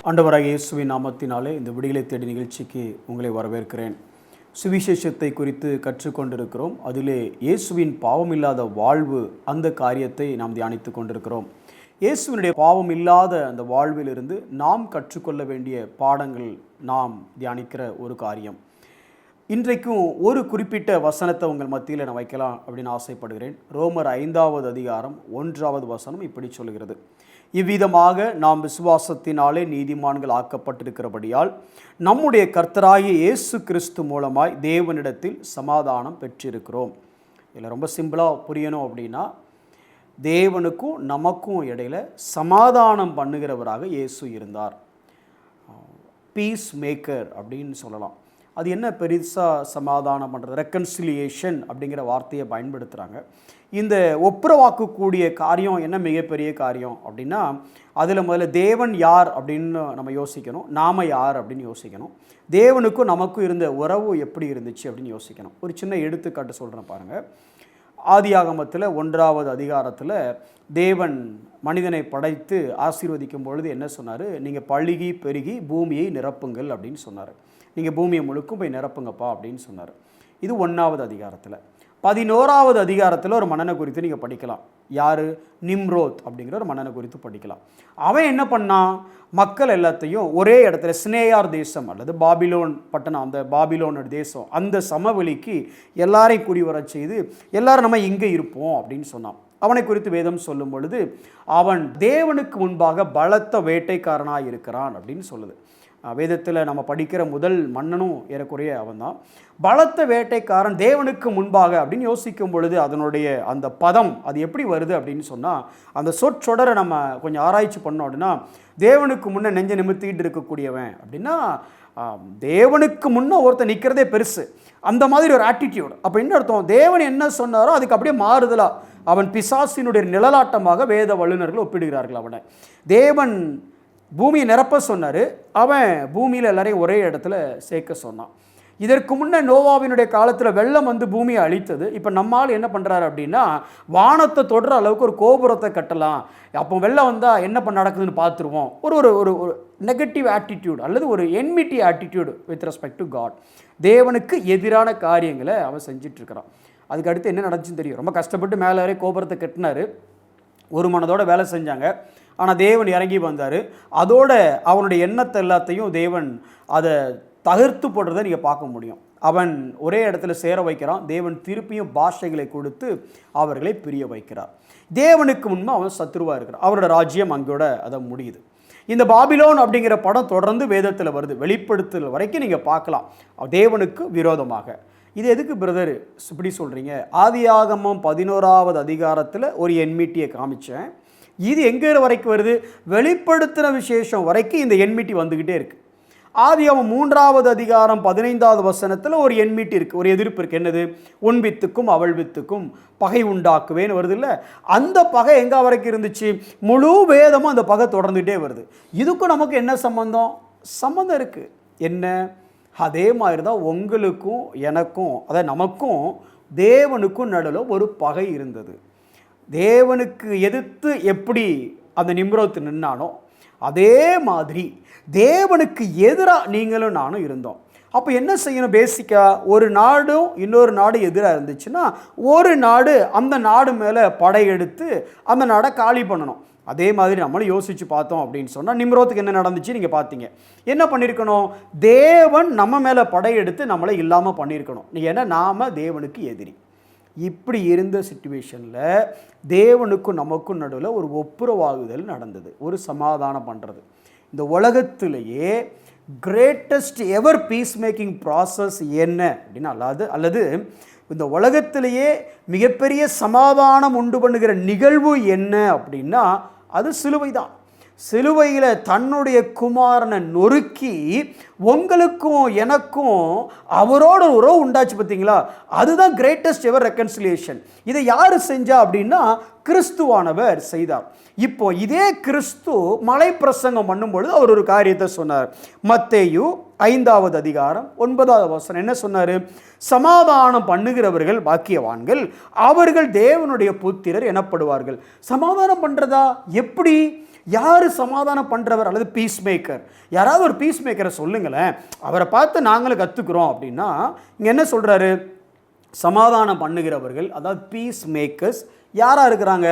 ஆண்டவராகிய இயேசுவின் நாமத்தினாலே இந்த விடுதலை தேடி நிகழ்ச்சிக்கு உங்களை வரவேற்கிறேன். சுவிசேஷத்தை குறித்து கற்றுக்கொண்டிருக்கிறோம். அதிலே இயேசுவின் பாவமில்லாத வாழ்வு அந்த காரியத்தை நாம் தியானித்து கொண்டிருக்கிறோம். இயேசுவினுடைய பாவமில்லாத அந்த வாழ்விலிருந்து நாம் கற்றுக்கொள்ள வேண்டிய பாடங்கள் நாம் தியானிக்கிற ஒரு காரியம். இன்றைக்கும் ஒரு குறிப்பிட்ட வசனத்தை உங்கள் மத்தியில் நான் வைக்கலாம் அப்படின்னு ஆசைப்படுகிறேன். ரோமர் 5வது அதிகாரம் 1வது வசனம் இப்படி சொல்கிறது: இவ்விதமாக நாம் விசுவாசத்தினாலே நீதிமான்கள் ஆக்கப்பட்டிருக்கிறபடியால் நம்முடைய கர்த்தராகிய இயேசு கிறிஸ்து மூலமாய் தேவனிடத்தில் சமாதானம் பெற்றிருக்கிறோம். இதில் ரொம்ப சிம்பிளாக புரியணும் அப்படின்னா, தேவனுக்கும் நமக்கும் இடையில் சமாதானம் பண்ணுகிறவராக இயேசு இருந்தார். பீஸ் மேக்கர் அப்படின்னு சொல்லலாம். அது என்ன பெருசாக சமாதானம் பண்ணுறது, ரெக்கன்சிலியேஷன் அப்படிங்கிற வார்த்தையை பயன்படுத்துகிறாங்க. இந்த ஒப்புரவாக்கக்கூடிய காரியம் என்ன மிகப்பெரிய காரியம் அப்படின்னா, அதில் முதல்ல தேவன் யார் அப்படின்னு நம்ம யோசிக்கணும், நாம் யார் அப்படின்னு யோசிக்கணும், தேவனுக்கும் நமக்கும் இருந்த உறவு எப்படி இருந்துச்சு அப்படின்னு யோசிக்கணும். ஒரு சின்ன எடுத்துக்காட்டு சொல்கிறேன் பாருங்கள். ஆதியாகமத்தில் 1வது அதிகாரத்தில் தேவன் மனிதனை படைத்து ஆசீர்வதிக்கும் பொழுது என்ன சொன்னார்? நீங்கள் பழுகி பெருகி பூமியை நிரப்புங்கள் அப்படின்னு சொன்னார். நீங்கள் பூமியை முழுக்கும் போய் நிரப்புங்கப்பா அப்படின்னு சொன்னார். இது 1வது அதிகாரத்தில். 11வது அதிகாரத்தில் ஒரு மன்னனை குறித்து நீங்கள் படிக்கலாம். யார்? நிம்ரோத் அப்படிங்கிற ஒரு மன்னனை குறித்து படிக்கலாம். அவன் என்ன பண்ணான்? மக்கள் எல்லாத்தையும் ஒரே இடத்துல சினேயார் தேசம் அல்லது பாபிலோன் பட்டணம், அந்த பாபிலோன் தேசம், அந்த சமவெளிக்கு எல்லாரையும் கூடி வர செய்து எல்லாரும் நம்ம இங்கே இருப்போம் அப்படின்னு சொன்னான். அவனை குறித்து வேதம் சொல்லும் பொழுது அவன் தேவனுக்கு முன்பாக பலத்த வேட்டைக்காரனாக இருக்கிறான் அப்படின்னு சொல்லுது. வேதத்தில் நம்ம படிக்கிற முதல் மன்னனும் ஏறக்குறைய அவன் தான். பலத்த வேட்டைக்காரன் தேவனுக்கு முன்பாக அப்படின்னு யோசிக்கும் பொழுது அதனுடைய அந்த பதம் அது எப்படி வருது அப்படின்னு சொன்னால், அந்த சொற்றொடரை நம்ம கொஞ்சம் ஆராய்ச்சி பண்ணோம் அப்படின்னா, தேவனுக்கு முன்னே நெஞ்சை நிமித்திக்கிட்டு இருக்கக்கூடியவன் அப்படின்னா, தேவனுக்கு முன்னே ஒருத்தர் நிற்கிறதே பெருசு, அந்த மாதிரி ஒரு ஆட்டிடியூட். அப்போ என்ன அர்த்தம்? தேவன் என்ன சொன்னாரோ அதுக்கு அப்படியே மாறுதலாக அவன் பிசாசினுடைய நிழலாட்டமாக வேத வல்லுநர்கள் ஒப்பிடுகிறார்கள் அவனை. தேவன் பூமியை நிரப்ப சொன்னார், அவன் பூமியில் எல்லாரையும் ஒரே இடத்துல சேர்க்க சொன்னான். இதற்கு முன்னே நோவாவினுடைய காலத்தில் வெள்ளம் வந்து பூமியை அழித்தது. இப்போ நம்மால் என்ன பண்ணுறாரு அப்படின்னா, வானத்தை தொடுற அளவுக்கு ஒரு கோபுரத்தை கட்டலாம், அப்போ வெள்ளம் வந்தால் என்ன நடக்குதுன்னு பார்த்துருவோம். ஒரு ஒரு ஒரு நெகட்டிவ் ஆட்டிடியூட் அல்லது ஒரு enmity attitude with respect to God. தேவனுக்கு எதிரான காரியங்களை அவன் செஞ்சிட்ருக்கிறான். அதுக்கு அடுத்து என்ன நடந்துச்சுன்னு தெரியும். ரொம்ப கஷ்டப்பட்டு மேலே வரை கோபுரத்தை கட்டினார், ஒரு மனதோட வேலை செஞ்சாங்க. ஆனால் தேவன் இறங்கி வந்தார். அதோட அவனுடைய எண்ணத்தை எல்லாத்தையும் தேவன் அதை தகர்த்து போடுறதை நீங்கள் பார்க்க முடியும். அவன் ஒரே இடத்துல சேர வைக்கிறான். தேவன் திருப்பியும் பாஷைகளை கொடுத்து அவர்களை பிரிய வைக்கிறார். தேவனுக்கு முன்பு அவன் சத்ருவாக இருக்கிறான். அவரோட ராஜ்யம் அங்கோட அதை முடியுது. இந்த பாபிலோன் அப்படிங்கிற படம் தொடர்ந்து வேதத்தில் வருது. வெளிப்படுத்தல் வரைக்கும் நீங்கள் பார்க்கலாம் தேவனுக்கு விரோதமாக. இது எதுக்கு பிரதர் இப்படி சொல்கிறீங்க? ஆதியாகமம் 11வது அதிகாரத்தில் ஒரு என்மிட்டியை காமிச்சேன். இது எங்கே வரைக்கும் வருது? வெளிப்படுத்தின விசேஷம் வரைக்கும் இந்த என்மிட்டி வந்துக்கிட்டே இருக்குது. ஆதியாகமம் 3வது அதிகாரம் 15வது வசனத்தில் ஒரு என்மிட்டி இருக்குது, ஒரு எதிர்ப்பு இருக்குது. என்னது? உன் வித்துக்கும் அவள் வித்துக்கும் பகை உண்டாக்குவேன்னு வருது இல்லை? அந்த பகை எங்கே வரைக்கும் இருந்துச்சு? முழு வேதமும் அந்த பகை தொடர்ந்துகிட்டே வருது. இதுக்கும் நமக்கு என்ன சம்பந்தம்? சம்பந்தம் இருக்குது. என்ன? அதே மாதிரி தான் உங்களுக்கும் எனக்கும், அதாவது நமக்கும் தேவனுக்கும் நடுவில் ஒரு பகை இருந்தது. தேவனுக்கு எதிர்த்து எப்படி அந்த நிம்ரோத் நின்னானோ அதே மாதிரி தேவனுக்கு எதிராக நீங்களும் நானும் இருந்தோம். அப்போ என்ன செய்யணும்? பேசிக்காக ஒரு நாடும் இன்னொரு நாடு எதிராக இருந்துச்சுன்னா ஒரு நாடு அந்த நாடு மேலே படையெடுத்து அந்த நாடை காலி பண்ணணும். அதே மாதிரி நம்மளும் யோசித்து பார்த்தோம் அப்படின்னு சொன்னால் நிம்ரோத்துக்கு என்ன நடந்துச்சு நீங்கள் பார்த்தீங்க. என்ன பண்ணியிருக்கணும்? தேவன் நம்ம மேலே படையெடுத்து நம்மளை இல்லாமல் பண்ணியிருக்கணும். ஏன்னா நாம் தேவனுக்கு எதிரி. இப்படி இருந்த சிச்சுவேஷனில் தேவனுக்கும் நமக்கும் நடுவில் ஒரு ஒப்புரவாகுதல் நடந்தது, ஒரு சமாதானம் பண்ணுறது. இந்த உலகத்திலேயே greatest ever peace making process என்ன அப்படின்னா, அல்லது இந்த உலகத்திலேயே மிகப்பெரிய சமாதானம் உண்டு பண்ணுகிற நிகழ்வு என்ன அப்படின்னா அது சிலுவை தான். சிலுவையில் தன்னுடைய குமாரனை நொறுக்கி உங்களுக்கும் எனக்கும் அவரோட உறவு உண்டாச்சு பார்த்தீங்களா? அதுதான் கிரேட்டஸ்ட் எவர் ரெக்கன்சிலியேஷன். இதை யார் செஞ்சா அப்படின்னா கிறிஸ்துவானவர் செய்தார். இப்போ இதே கிறிஸ்து மலை பிரசங்கம் பண்ணும்பொழுது அவர் ஒரு காரியத்தை சொன்னார். மத்தேயு 5வது அதிகாரம் 9வது வசனம் என்ன சொன்னார்? சமாதானம் பண்ணுகிறவர்கள் பாக்கியவான்கள், அவர்கள் தேவனுடைய புத்திரர் எனப்படுவார்கள். சமாதானம் பண்ணுறதா? எப்படி? யார் சமாதானம் பண்ணுறவர் அல்லது பீஸ் மேக்கர்? யாராவது ஒரு பீஸ் மேக்கரை சொல்லுங்களேன், அவரை பார்த்து நாங்களும் கற்றுக்குறோம் அப்படின்னா. இங்கே என்ன சொல்கிறாரு? சமாதானம் பண்ணுகிறவர்கள், அதாவது பீஸ் மேக்கர்ஸ் யாராக இருக்கிறாங்க?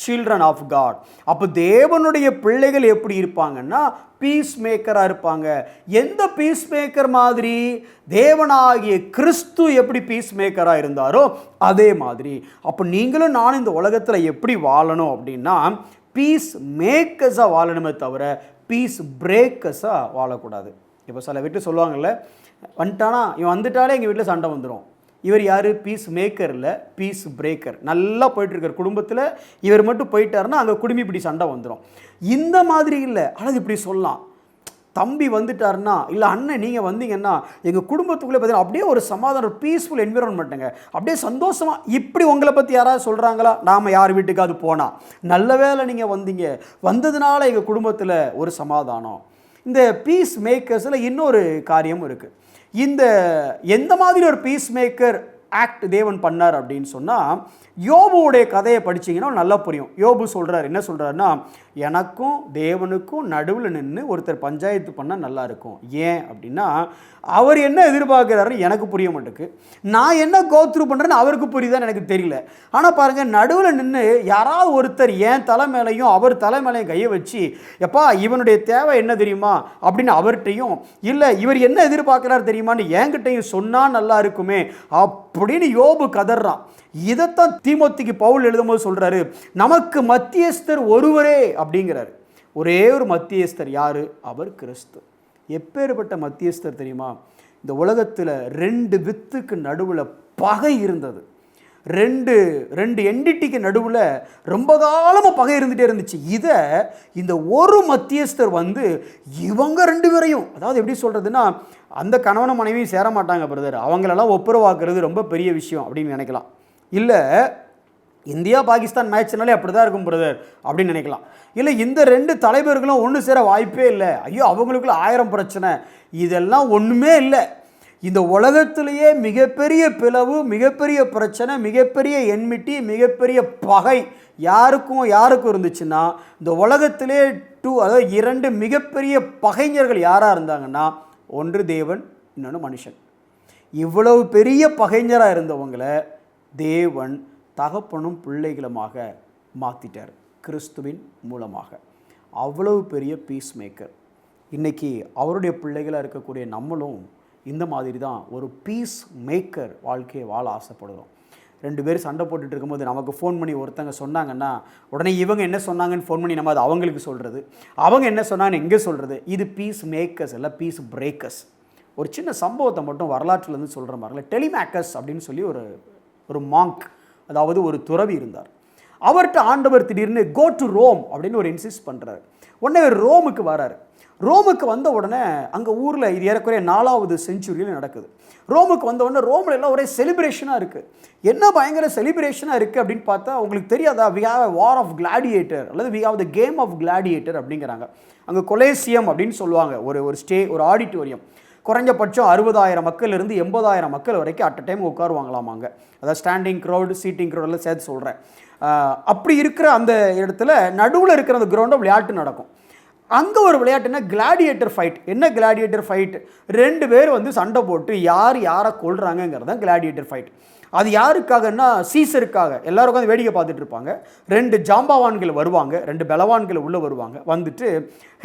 Children of God. அப்போ தேவனுடைய பிள்ளைகள் எப்படி இருப்பாங்கன்னா பீஸ் மேக்கராக இருப்பாங்க. எந்த பீஸ் மேக்கர் மாதிரி? தேவனாகிய கிறிஸ்து எப்படி பீஸ் மேக்கராக இருந்தாரோ அதே மாதிரி. அப்போ நீங்களும் நானும் இந்த உலகத்தில் எப்படி வாழணும் அப்படின்னா பீஸ் மேக்கர்ஸாக வாழணுமே தவிர பீஸ் பிரேக்கர்ஸாக வாழக்கூடாது. இப்போ சில வீட்டில் சொல்லுவாங்கள்ல, வந்துட்டானா இவன் வந்துட்டாலே எங்கள் வீட்டில் சண்டை வந்துடும். இவர் யார்? பீஸ் மேக்கர் இல்லை, பீஸ் பிரேக்கர். நல்லா போயிட்டுருக்கார் குடும்பத்தில், இவர் மட்டும் போயிட்டாருன்னா அங்கே குடும்பி இப்படி சண்டை வந்துடும். இந்த மாதிரி இல்லை, ஆனால் இப்படி சொல்லலாம். தம்பி வந்துட்டாருன்னா, இல்லை அண்ணன் நீங்கள் வந்தீங்கன்னா எங்கள் குடும்பத்துக்குள்ளே பார்த்தீங்கன்னா அப்படியே ஒரு சமாதானம், ஒரு பீஸ்ஃபுல் என்விரான்மெண்ட்டுங்க, அப்படியே சந்தோஷமாக. இப்படி உங்களை பற்றி யாராவது சொல்கிறாங்களா? நாம் யார் வீட்டுக்காவது போனால், நல்ல வேளை நீங்கள் வந்தீங்க, வந்ததுனால எங்கள் குடும்பத்தில் ஒரு சமாதானம். இந்த பீஸ் மேக்கர்ஸில் இன்னொரு காரியமும் இருக்குது. இந்த எந்த மாதிரி ஒரு பீஸ் மேக்கர் ஆக்ட் தேவன் பண்ணார் அப்படின்னு சொன்னால், யோபுவுடைய கதையை படிச்சிங்கன்னா நல்லா புரியும். யோபு சொல்கிறார், என்ன சொல்கிறாருன்னா, எனக்கும் தேவனுக்கும் நடுவில் நின்று ஒருத்தர் பஞ்சாயத்து பண்ணால் நல்லா இருக்கும். ஏன் அப்படின்னா அவர் என்ன எதிர்பார்க்குறாருன்னு எனக்கு புரிய மாட்டேங்குது, நான் என்ன கோத்ரூ பண்ணுறேன்னு அவருக்கு புரியுதான்னு எனக்கு தெரியல. ஆனால் பாருங்கள், நடுவில் நின்று யாராவது ஒருத்தர் என் தலை மேலையும் அவர் தலை மேலையும் கையை வச்சு, எப்பா இவனுடைய தேவை என்ன தெரியுமா அப்படின்னு அவர்கிட்டையும், இல்லை இவர் என்ன எதிர்பார்க்குறாரு தெரியுமான்னு என்கிட்டையும் சொன்னால் நல்லா இருக்குமே அப்படின்னு யோபு கதறான். இதைத்தான் தீமோத்திக்கு பவுல் எழுதும்போது சொல்கிறாரு, நமக்கு மத்தியஸ்தர் ஒருவரே அப்படிங்கிறார். ஒரே ஒரு மத்தியஸ்தர் யார்? அவர் கிறிஸ்து. எப்பேற்பட்ட மத்தியஸ்தர் தெரியுமா? இந்த உலகத்தில் 2 வித்துக்கு நடுவில் பகை இருந்தது. ரெண்டு என்டிட்டிக்கு நடுவில் ரொம்ப காலமாக பகை இருந்துகிட்டே இருந்துச்சு. இதை இந்த ஒரு மத்தியஸ்தர் வந்து இவங்க 2 பேரையும், அதாவது எப்படி சொல்கிறதுன்னா, அந்த கணவன மனைவியும் சேர மாட்டாங்க பிரதர், அவங்களெல்லாம் ஒப்புரவாக்குறது ரொம்ப பெரிய விஷயம் அப்படின்னு நினைக்கலாம். இல்லை இந்தியா பாகிஸ்தான் மேட்ச்னாலே அப்படி தான் இருக்கும் பிரதர் அப்படின்னு நினைக்கலாம். இல்லை இந்த 2 தலைவர்களும் ஒன்று சேர வாய்ப்பே இல்லை, ஐயோ அவங்களுக்குள்ள 1000 பிரச்சனை, இதெல்லாம் ஒன்றுமே இல்லை. இந்த உலகத்திலேயே மிகப்பெரிய பிளவு, மிகப்பெரிய பிரச்சனை, மிகப்பெரிய என்மிட்டி, மிகப்பெரிய பகை யாருக்கும் இருந்துச்சுன்னா இந்த உலகத்திலே அதாவது 2 மிகப்பெரிய பகைஞர்கள் யாராக இருந்தாங்கன்னா, ஒன்று தேவன், இன்னொன்று மனுஷன். இவ்வளவு பெரிய பகைஞராக இருந்தவங்களை தேவன் தகப்பனும் பிள்ளைகளுமாக மாற்றிட்டார் கிறிஸ்துவின் மூலமாக. அவ்வளவு பெரிய பீஸ் மேக்கர். இன்றைக்கி அவருடைய பிள்ளைகளாக இருக்கக்கூடிய நம்மளும் இந்த மாதிரி தான் ஒரு பீஸ் மேக்கர் வாழ்க்கையை வாழ ஆசைப்படுறோம். 2 பேர் சண்டை போட்டுட்டு இருக்கும்போது நமக்கு ஃபோன் பண்ணி ஒருத்தங்க சொன்னாங்கன்னா உடனே இவங்க என்ன சொன்னாங்கன்னு ஃபோன் பண்ணி நம்ம அது அவங்களுக்கு சொல்கிறது, அவங்க என்ன சொன்னாங்கன்னு எங்கே சொல்கிறது. இது பீஸ் மேக்கர்ஸ் இல்லை, பீஸ் பிரேக்கர்ஸ். ஒரு சின்ன சம்பவத்தை மட்டும் வரலாற்றுலேருந்து சொல்கிற மாதிரில, டெலிமேக்கஸ் அப்படின்னு சொல்லி ஒரு மாங்க், அதாவது ஒரு துறவி இருந்தார். அவர்கிட்ட ஆண்டவர் திடீர்னு கோ டு ரோம் அப்படின்னு ஒரு இன்சிஸ்ட் பண்ணுறாரு. உடனே ரோமுக்கு வராரு. ரோமுக்கு வந்த உடனே அங்கே ஊரில் இது ஏறக்குறைய 4வது செஞ்சுரியில் நடக்குது. ரோமுக்கு வந்த உடனே ரோமில் எல்லாம் ஒரே செலிப்ரேஷனாக இருக்குது. என்ன பயங்கர செலிப்ரேஷனாக இருக்குது அப்படின்னு பார்த்தா, உங்களுக்கு தெரியாதா, we have a war of gladiator அல்லது we have the game of gladiator அப்படிங்கிறாங்க. அங்கே கொலேசியம் அப்படின்னு சொல்லுவாங்க, ஒரு ஆடிட்டோரியம். குறைஞ்சபட்சம் 60,000 மக்கள் இருந்து 80,000 மக்கள் வரைக்கும் அட் அ டைம் உட்காருவாங்களாமாங்க. அதாவது ஸ்டாண்டிங் க்ரௌடு, சீட்டிங் க்ரௌட் எல்லாம் சேர்த்து சொல்கிறேன். அப்படி இருக்கிற அந்த இடத்துல நடுவில் இருக்கிற அந்த கிரவுண்டில் விளையாட்டு நடக்கும். அங்கே ஒரு விளையாட்டுன்னா கிளாடியேட்டர் ஃபைட். என்ன கிளாடியேட்டர் ஃபைட்? 2 பேர் வந்து சண்டை போட்டு யாரை கொல்றாங்கங்கிறது தான் கிளாடியேட்டர் ஃபைட். அது யாருக்காகன்னா சீசருக்காக. எல்லாரும் உட்காந்து வேடிக்கை பார்த்துட்டு இருப்பாங்க. 2 ஜாம்பவான்கள் வருவாங்க, 2 பலவான்கள் உள்ளே வருவாங்க. வந்துட்டு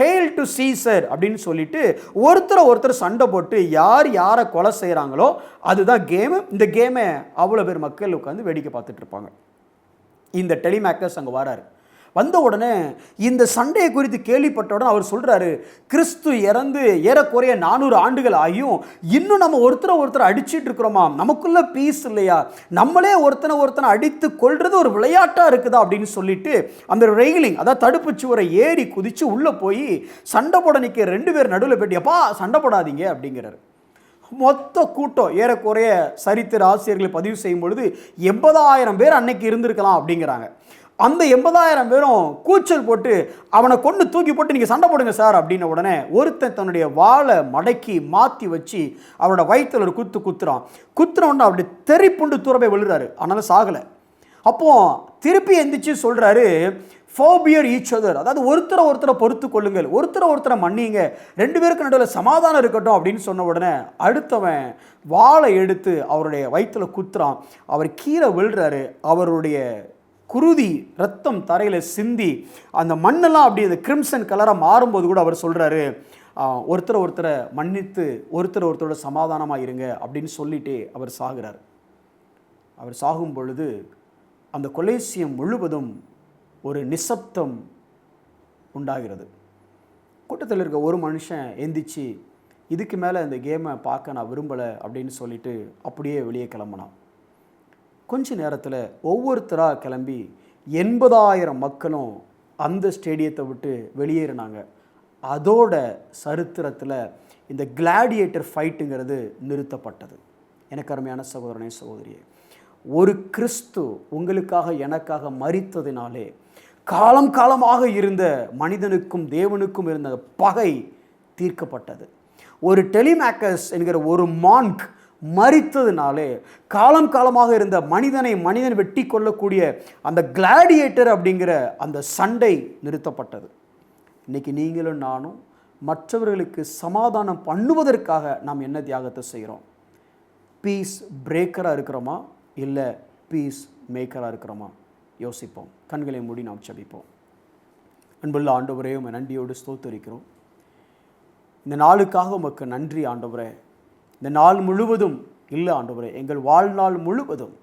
ஹெயில் டு சீசர் அப்படின்னு சொல்லிட்டு ஒருத்தர் சண்டை போட்டு யாரை கொலை செய்கிறாங்களோ அதுதான் கேமு. இந்த கேமை அவ்வளோ பேர் மக்கள் உட்காந்து வேடிக்கை பார்த்துட்டு இருப்பாங்க. இந்த டெலிமேக்கர்ஸ் அங்கே வராரு. வந்த உடனே இந்த சண்டையை குறித்து கேள்விப்பட்ட உடனே அவர் சொல்கிறாரு, கிறிஸ்து இறந்து ஏறக்குறைய 400 ஆண்டுகள் ஆகியும் இன்னும் நம்ம ஒருத்தரை அடிச்சிட்டு இருக்கிறோமா, நமக்குள்ள பீஸ் இல்லையா, நம்மளே ஒருத்தனை அடித்து கொள்றது ஒரு விளையாட்டாக இருக்குதா அப்படின்னு சொல்லிட்டு அந்த ரெயிலிங், அதாவது தடுப்பு சுவரை ஏறி குதித்து உள்ளே போய் சண்டை போட நிற்க 2 பேர் நடுவில் போய்ட்டு, எப்பா சண்டை போடாதீங்க அப்படிங்கிறாரு. மொத்த கூட்டம் ஏறக்குறைய சரித்திர ஆசிரியர்களை பதிவு செய்யும் பொழுது 80,000 பேர் அன்னைக்கு இருந்திருக்கலாம் அப்படிங்கிறாங்க. அந்த 80,000 பேரும் கூச்சல் போட்டு அவனை கொண்டு தூக்கி போட்டு நீங்கள் சண்டை போடுங்க சார் அப்படின்ன உடனே ஒருத்தன் தன்னுடைய வாளை மடக்கி மாற்றி வச்சு அவரோட வயிற்றில் ஒரு குத்துறான். உடனே அப்படி தெறிப்புண்டு தூரவே விழுறாரு. ஆனாலும் சாகலை. அப்போ திருப்பி எந்திரிச்சு சொல்கிறாரு, ஃபோபியர் ஈச் அதர், அதாவது ஒருத்தரை பொறுத்து கொள்ளுங்கள், ஒருத்தரை மன்னிங்க, 2 பேருக்கு நடுவில் சமாதானம் இருக்கட்டும் அப்படின்னு சொன்ன உடனே அடுத்தவன் வாளை எடுத்து அவருடைய வயிற்றுல குத்துறான். அவர் கீழே விழுறாரு. அவருடைய குருதி ரத்தம் தரையில் சிந்தி அந்த மண்ணெல்லாம் அப்படி அந்த கிரிம்சன் கலராக மாறும்போது கூட அவர் சொல்கிறாரு, ஒருத்தரை மன்னித்து ஒருத்தரோட சமாதானமாக இருங்க அப்படின்னு சொல்லிட்டு அவர் சாகிறார். அவர் சாகும் பொழுது அந்த கொலேசியம் முழுவதும் ஒரு நிசப்தம் உண்டாகிறது. கூட்டத்தில் இருக்க ஒரு மனுஷன் எந்திரிச்சு, இதுக்கு மேலே இந்த கேமை பார்க்க நான் விரும்பலை அப்படின்னு சொல்லிட்டு அப்படியே வெளியே கிளம்பினான். கொஞ்ச நேரத்தில் ஒவ்வொருத்தராக கிளம்பி 80,000 மக்களும் அந்த ஸ்டேடியத்தை விட்டு வெளியேறினாங்க. அதோட சரித்திரத்தில் இந்த கிளாடியேட்டர் ஃபைட்டுங்கிறது நிறுத்தப்பட்டது. எனக்கு அருமையான சகோதரனே சகோதரியே, ஒரு கிறிஸ்து உங்களுக்காக எனக்காக மரித்ததினாலே காலம் காலமாக இருந்த மனிதனுக்கும் தேவனுக்கும் இருந்த பகை தீர்க்கப்பட்டது. ஒரு டெலிமேக்கஸ் என்கிற ஒரு மான்க் மரித்ததினாலே காலம் காலமாக இருந்த மனிதன் வெட்டி கொள்ளக்கூடிய அந்த கிளாடியேட்டர் அப்படிங்கிற அந்த சண்டை நிறுத்தப்பட்டது. இன்னைக்கு நீங்களும் நானும் மற்றவர்களுக்கு சமாதானம் பண்ணுவதற்காக நாம் என்ன தியாகத்தை செய்கிறோம்? பீஸ் பிரேக்கராக இருக்கிறோமா, இல்லை பீஸ் மேக்கராக இருக்கிறோமா? யோசிப்போம். கண்களை மூடி நாம் ஜெபிப்போம். அன்புள்ள ஆண்டவரே, உம்மை நன்றியோடு ஸ்தோத்திரிக்கிறோம். இந்த நாளுக்காக உமக்கு நன்றி ஆண்டவரே. இந்த நாள் முழுவதும் இல்லை ஆண்டவரே, எங்கள் வாழ்நாள் முழுவதும்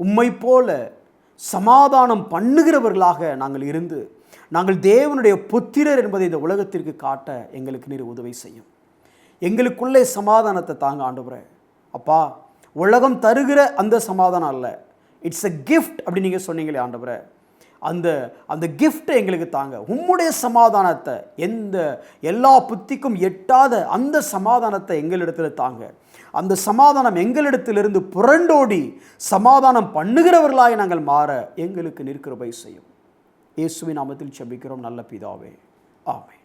உம்மை போல சமாதானம் பண்ணுகிறவர்களாக நாங்கள் இருந்து நாங்கள் தேவனுடைய புத்திரர் என்பதை இந்த உலகத்திற்கு காட்ட எங்களுக்கு நீர் உதவி செய்யும். எங்களுக்குள்ளே சமாதானத்தை தாங்க ஆண்டவரே. அப்பா, உலகம் தருகிற அந்த சமாதானம் அல்ல, இட்ஸ் எ கிஃப்ட் அப்படி நீங்கள் சொன்னீங்களே ஆண்டவரே, அந்த கிஃப்டை எங்களுக்கு தாங்க. உம்முடைய சமாதானத்தை, எல்லா புத்திக்கும் எட்டாத அந்த சமாதானத்தை எங்களிடத்தில் தாங்க. அந்த சமாதானம் எங்களிடத்திலிருந்து புரண்டோடி சமாதானம் பண்ணுகிறவர்களாய் நாங்கள் மாற எங்களுக்கு கிருபை செய்யும். இயேசுவின் நாமத்தில் ஜெபிக்கிறோம் நல்ல பிதாவே, ஆமென்.